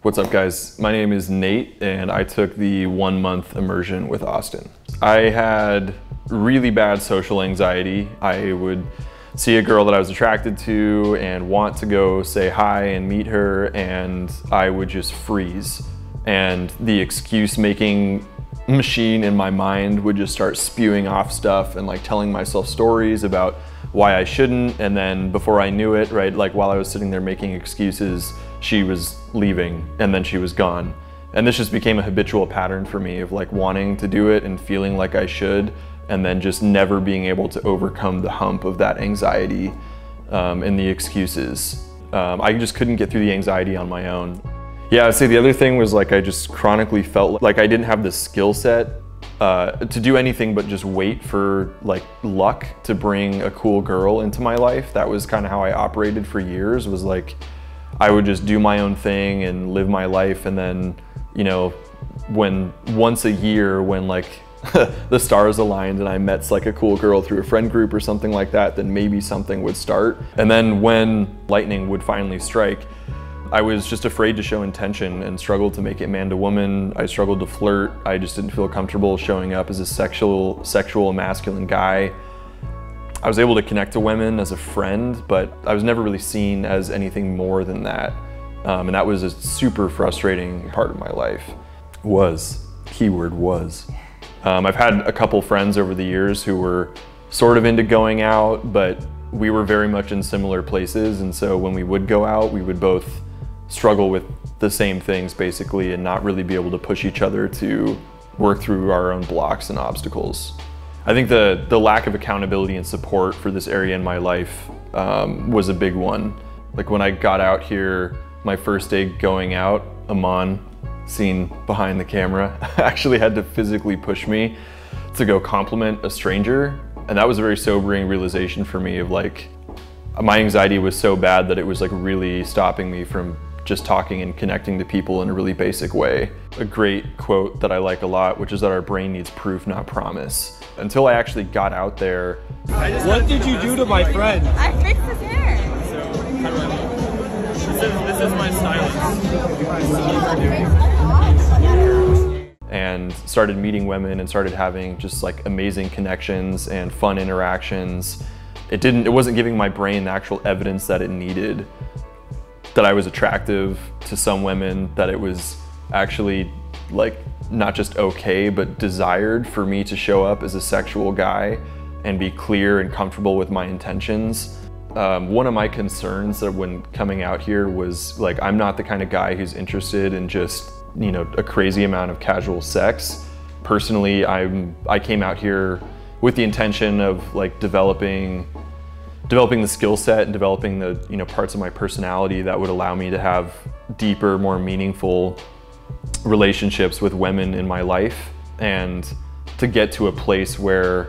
What's up, guys? My name is Nate, and I took the 1-month immersion with Austin. I had really bad social anxiety. I would see a girl that I was attracted to and want to go say hi and meet her, and I would just freeze. And the excuse-making machine in my mind would just start spewing off stuff and like telling myself stories about why I shouldn't, and then before I knew it, right, like while I was sitting there making excuses, she was leaving and then she was gone. And this just became a habitual pattern for me of like wanting to do it and feeling like I should, and then just never being able to overcome the hump of that anxiety and the excuses. I just couldn't get through the anxiety on my own. Yeah, I'd say the other thing was like I just chronically felt like I didn't have the skill set to do anything but just wait for like luck to bring a cool girl into my life. That was kind of how I operated for years, was like I would just do my own thing and live my life, and then, you know, once a year when like the stars aligned and I met like a cool girl through a friend group or something like that, then maybe something would start. And then when lightning would finally strike, I was just afraid to show intention and struggled to make it man to woman. I struggled to flirt. I just didn't feel comfortable showing up as a sexual masculine guy. I was able to connect to women as a friend, but I was never really seen as anything more than that. And that was a super frustrating part of my life. Keyword was. I've had a couple friends over the years who were sort of into going out, but we were very much in similar places. And so when we would go out, we would both struggle with the same things basically, and not really be able to push each other to work through our own blocks and obstacles. I think the lack of accountability and support for this area in my life was a big one. Like when I got out here, my first day going out, Aman, seen behind the camera, actually had to physically push me to go compliment a stranger. And that was a very sobering realization for me of like, my anxiety was so bad that it was like really stopping me from just talking and connecting to people in a really basic way. A great quote that I like a lot, which is that our brain needs proof, not promise. Until I actually got out there. What did you do to my friend? I fixed his hair. So, how do I leave? This is my silence. And started meeting women and started having just like amazing connections and fun interactions. It wasn't giving my brain the actual evidence that it needed, that I was attractive to some women, that it was actually like not just okay, but desired for me to show up as a sexual guy and be clear and comfortable with my intentions. One of my concerns that when coming out here was like, I'm not the kind of guy who's interested in just, you know, a crazy amount of casual sex. Personally, I came out here with the intention of like developing the skill set and developing the, you know, parts of my personality that would allow me to have deeper, more meaningful relationships with women in my life, and to get to a place where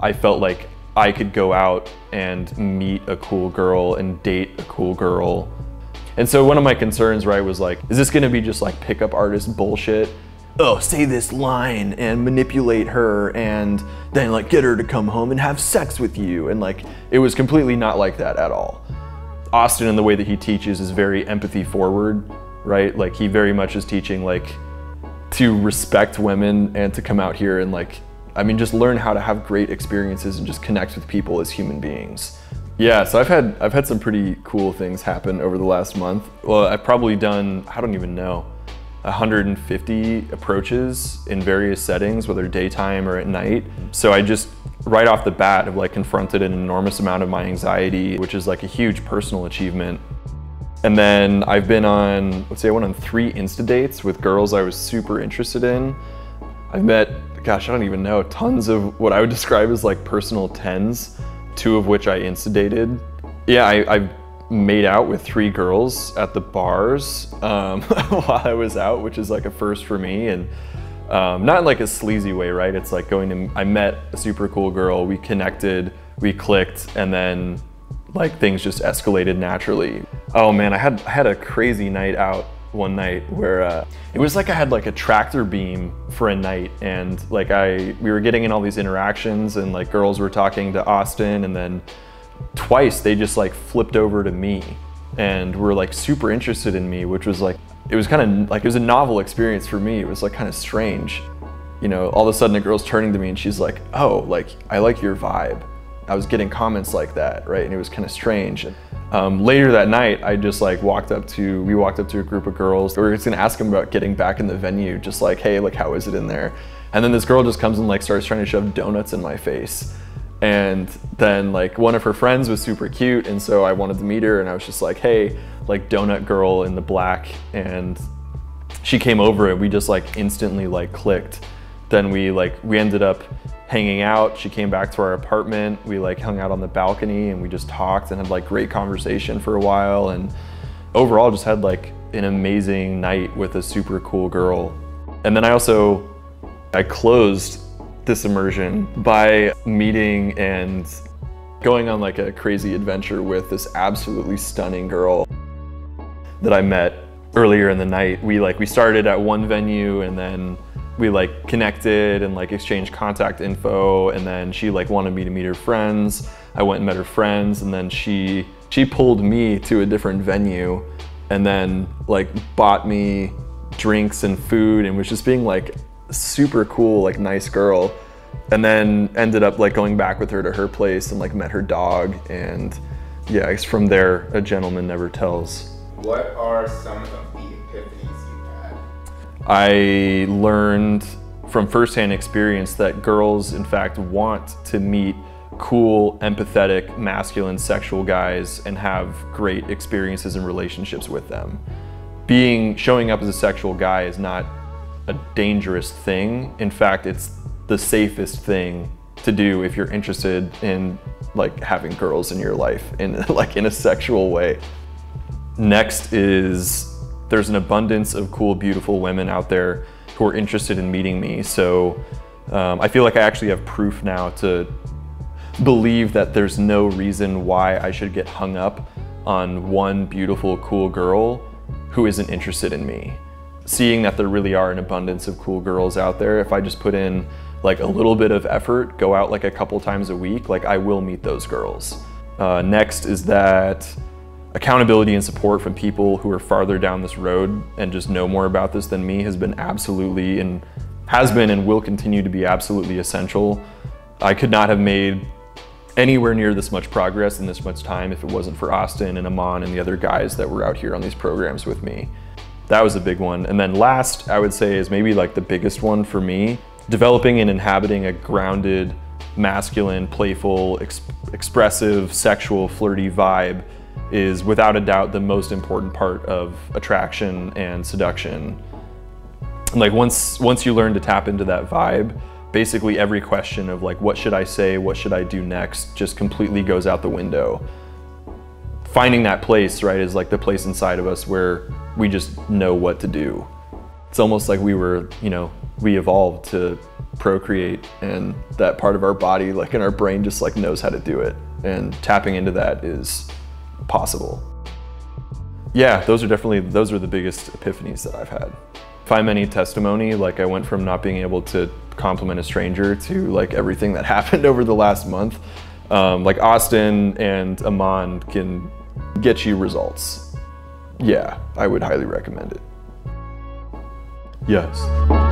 I felt like I could go out and meet a cool girl and date a cool girl. And so one of my concerns, right, was like, is this gonna be just like pickup artist bullshit? Oh, say this line and manipulate her and then like get her to come home and have sex with you. And like, it was completely not like that at all. Austin, in the way that he teaches, is very empathy forward, right? Like he very much is teaching like to respect women and to come out here and like, I mean, just learn how to have great experiences and just connect with people as human beings. Yeah, so I've had some pretty cool things happen over the last month. Well, I've probably done, I don't even know, 150 approaches in various settings, whether daytime or at night. So I just, right off the bat, have like confronted an enormous amount of my anxiety, which is like a huge personal achievement. And then I've been on, let's say I went on 3 Insta dates with girls I was super interested in. I've met, gosh, I don't even know, tons of what I would describe as like personal 10s, 2 of which I Insta dated. Yeah, I've made out with 3 girls at the bars while I was out, which is like a first for me, and not in like a sleazy way, right? It's like I met a super cool girl, we connected, we clicked, and then like things just escalated naturally. Oh man, I had a crazy night out one night where it was like I had like a tractor beam for a night, and like we were getting in all these interactions, and like girls were talking to Austin, and then twice they just like flipped over to me and were like super interested in me, which was like, it was kind of like, it was a novel experience for me. It was like kind of strange. You know, all of a sudden a girl's turning to me and she's like, oh, like, I like your vibe. I was getting comments like that, right? And it was kind of strange. Later that night, I just like we walked up to a group of girls. We were just gonna ask them about getting back in the venue, just like, hey, like, how is it in there? And then this girl just comes and like starts trying to shove donuts in my face. And then like one of her friends was super cute, and so I wanted to meet her, and I was just like, hey, like, donut girl in the black. And she came over and we just like instantly like clicked. Then we ended up hanging out. She came back to our apartment. We like hung out on the balcony and we just talked and had like great conversation for a while, and overall just had like an amazing night with a super cool girl. And then I closed this immersion by meeting and going on like a crazy adventure with this absolutely stunning girl that I met earlier in the night. We started at one venue, and then we like connected and like exchanged contact info, and then she like wanted me to meet her friends. I went and met her friends, and then she pulled me to a different venue and then like bought me drinks and food and was just being like super cool, like nice girl. And then ended up like going back with her to her place and like met her dog, and yeah, I guess from there, a gentleman never tells. What are some of the epiphanies you've had? I learned from firsthand experience that girls, in fact, want to meet cool, empathetic, masculine, sexual guys and have great experiences and relationships with them. Showing up as a sexual guy is not a dangerous thing. In fact, it's the safest thing to do if you're interested in like having girls in your life in a sexual way. Next is there's an abundance of cool, beautiful women out there who are interested in meeting me. So I feel like I actually have proof now to believe that there's no reason why I should get hung up on one beautiful, cool girl who isn't interested in me. Seeing that there really are an abundance of cool girls out there, if I just put in like a little bit of effort, go out like a couple times a week, like I will meet those girls. Next is that accountability and support from people who are farther down this road and just know more about this than me has been and will continue to be absolutely essential. I could not have made anywhere near this much progress in this much time if it wasn't for Austin and Aman and the other guys that were out here on these programs with me. That was a big one. And then last, I would say, is maybe like the biggest one for me. Developing and inhabiting a grounded, masculine, playful, expressive, sexual, flirty vibe is without a doubt the most important part of attraction and seduction. Like once you learn to tap into that vibe, basically every question of like, what should I say, what should I do next, just completely goes out the window. Finding that place, right, is like the place inside of us where we just know what to do. It's almost like we evolved to procreate, and that part of our body, like in our brain, just like knows how to do it. And tapping into that is possible. Yeah, those are the biggest epiphanies that I've had. If I'm any testimony, like I went from not being able to compliment a stranger to like everything that happened over the last month. Like Austin and Aman can get you results. Yeah, I would highly recommend it. Yes.